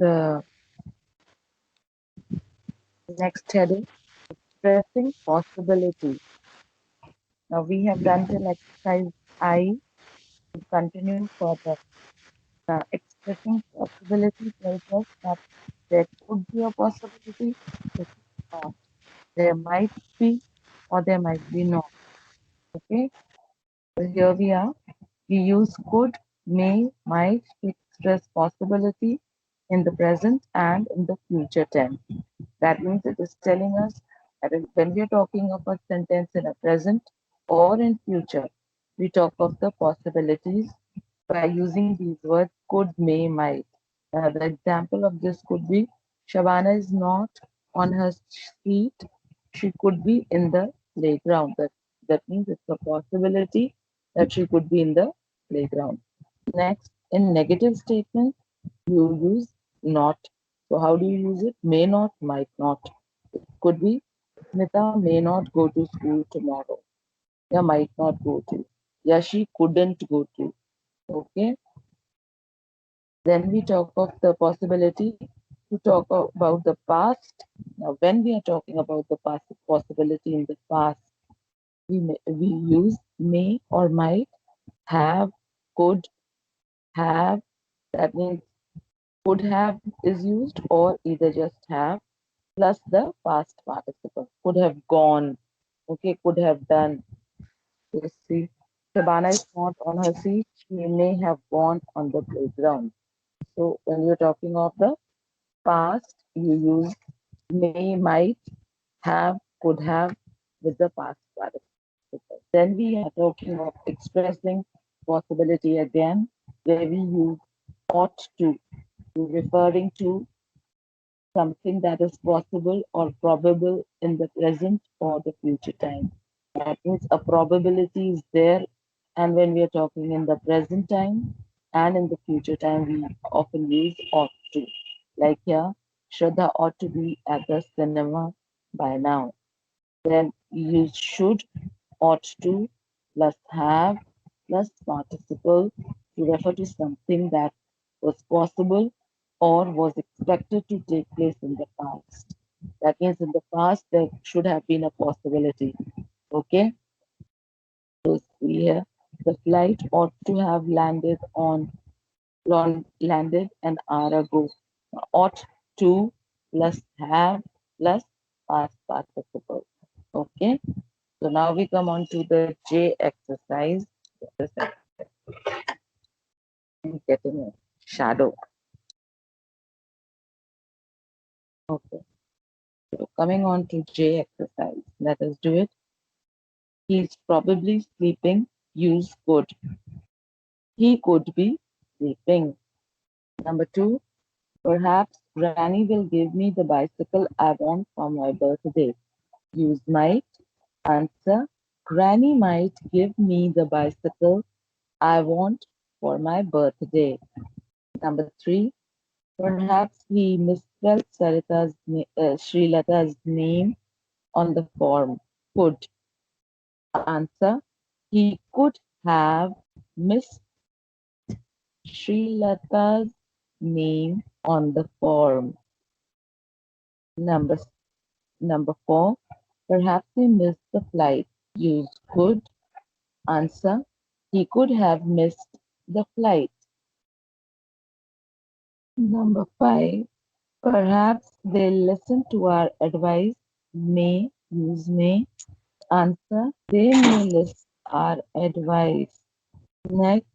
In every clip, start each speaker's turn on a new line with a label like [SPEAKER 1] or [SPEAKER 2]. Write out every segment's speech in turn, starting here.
[SPEAKER 1] the next heading, expressing possibility. Now we have done till exercise I. To continue further. Expressing possibility tells us that there could be a possibility, there could not. There might be or there might be not. Okay, so here we are. We use could, may, might to express possibility in the present and in the future tense. That means it is telling us that when we are talking of a sentence in a present or in future, we talk of the possibilities by using these words could, may, might. The example of this could be Shabana is not on her seat. She could be in the playground. That means it's a possibility that she could be in the playground. Next, in negative statement, you use not. So how do you use it? May not, might not. It could be Smita may not go to school tomorrow. Yeah, might not go to. Yeah, she couldn't go to. Okay. Then we talk of the possibility to talk about the past. Now, when we are talking about the past possibility in the past, we use may or might, have, could, have. That means could have is used or either just have plus the past participle. Could have gone. Okay, could have done. Let's see. Shabana is not on her seat. She may have gone on the playground. So when you're talking of the past, you use may, might, have, could have with the past participle. Then we are talking of expressing possibility again, where we use ought to referring to something that is possible or probable in the present or the future time. That means a probability is there, and when we are talking in the present time and in the future time, we often use ought to. Like here, Shraddha ought to be at the cinema by now. Then we use should, ought to, plus have, plus participle to refer to something that was possible or was expected to take place in the past. That means in the past there should have been a possibility. Okay, so see here, the flight ought to have landed an hour ago. Ought to plus have plus past participle. Okay, so now we come on to the J exercise. Just a second. I'm getting a shadow. Okay, so coming on to J exercise. Let us do it. He's probably sleeping. Use could. He could be sleeping. Number two, perhaps Granny will give me the bicycle I want for my birthday. Use might. Answer, Granny might give me the bicycle I want for my birthday. Number three, perhaps he misspelled Srilata's name on the form. Could. Answer, he could have missed Srilata's name on the form. Number Number four, perhaps he missed the flight. Use could. Answer, he could have missed the flight. Number five, perhaps they listen to our advice. May. Use may. Answer, they may listen our advice. Next,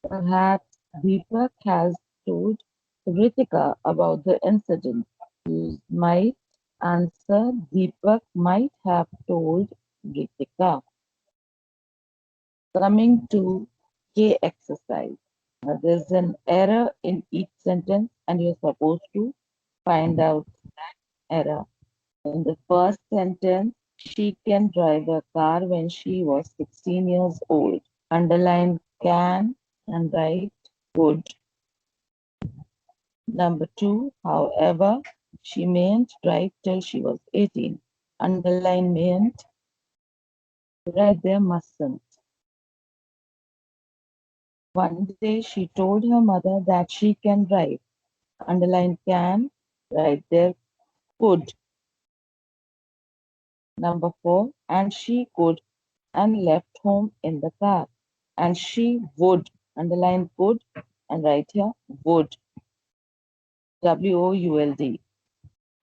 [SPEAKER 1] perhaps Deepak has told Ritika about the incident. Use might. Answer, Deepak might have told Ritika. Coming to K exercise. There's an error in each sentence and you're supposed to find out error. In the first sentence, she can drive a car when she was 16 years old. Underline can and write could. Number two, however, she mayn't drive till she was 18. Underline mayn't, write there mustn't. One day she told her mother that she can drive. Underline can, right there, could. Number 4, and she could and left home in the car. And she would, underline would, and right here, would, would.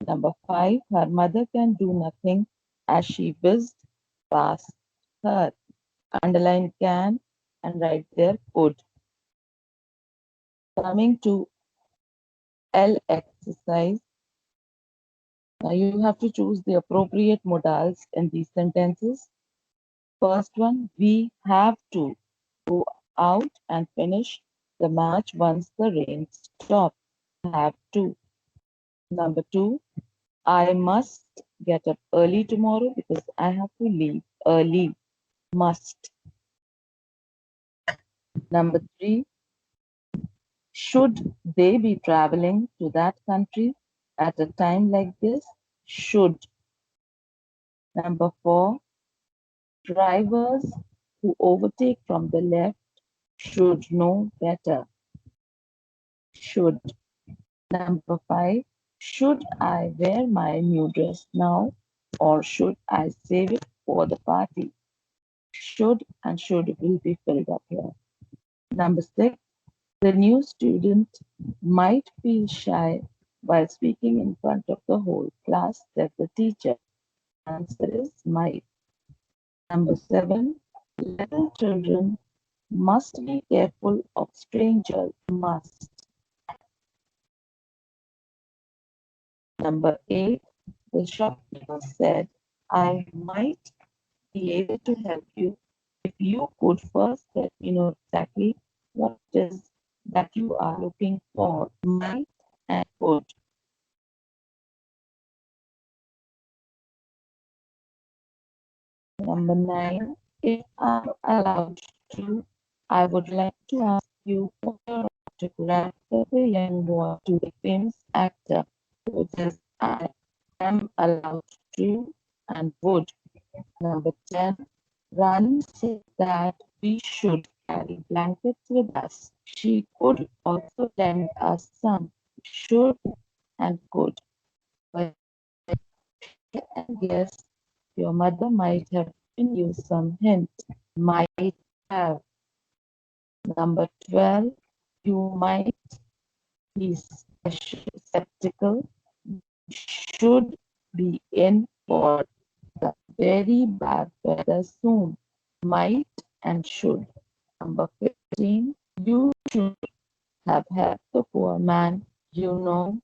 [SPEAKER 1] Number 5, her mother can do nothing as she whizzed past her. Underline can and right there, could. Coming to L exercise, now you have to choose the appropriate modals in these sentences. First one, we have to go out and finish the match once the rain stops. Have to. Number 2, I must get up early tomorrow because I have to leave early. Must. Number 3, should they be traveling to that country at a time like this? Should. Number 4, drivers who overtake from the left should know better. Should. Number 5, should I wear my new dress now or should I save it for the party? Should and should will be filled up here. Number 6, the new student might feel shy while speaking in front of the whole class, said the teacher. Answer is might. Number 7, little children must be careful of strangers. Must. Number 8, the shopkeeper said, I might be able to help you if you could first let me know exactly what it is that you are looking for. Might and could. Number 9, if I'm allowed to, I would like to ask you for your autograph for the young boy to the famous actor who says I am allowed to and would. Number 10, Rani said that we should carry blankets with us. She could also lend us some. Should and could. But and guess your mother might have given you some hint. Might have. Number 12, you might be skeptical. Should be in for the very bad weather soon. Might and should. Number 15, you should have helped the poor man. You know,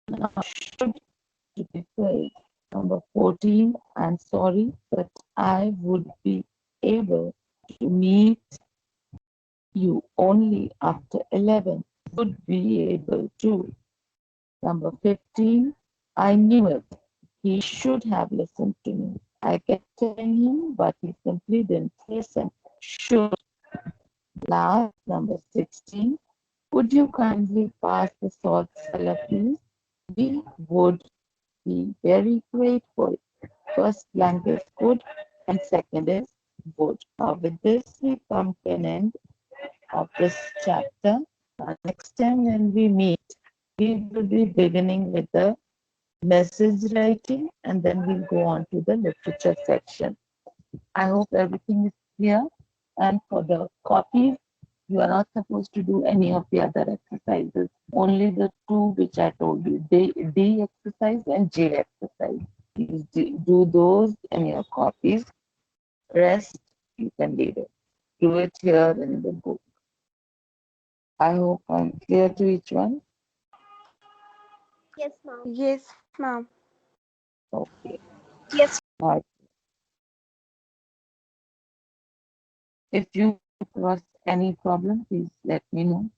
[SPEAKER 1] now should to be filled. Number 14, I'm sorry, but I would be able to meet you only after 11. Would be able to. Number 15, I knew it. He should have listened to me. I kept telling him, but he simply didn't listen. Should. Last, number 16, would you kindly pass the salt cellar, please? We would be very grateful. First blank is good and second is would. With this, we come to an end of this chapter. Next time when we meet, we will be beginning with the message writing and then we'll go on to the literature section. I hope everything is clear. And for the copies, you are not supposed to do any of the other exercises. Only the two which I told you, D exercise and J exercise. Please do those in your copies. Rest, you can leave it. Do it here in the book. I hope I'm clear to each one.
[SPEAKER 2] Yes, ma'am.
[SPEAKER 3] Yes, ma'am.
[SPEAKER 1] Okay.
[SPEAKER 2] Yes.
[SPEAKER 1] All right. If you cross any problem, please let me know.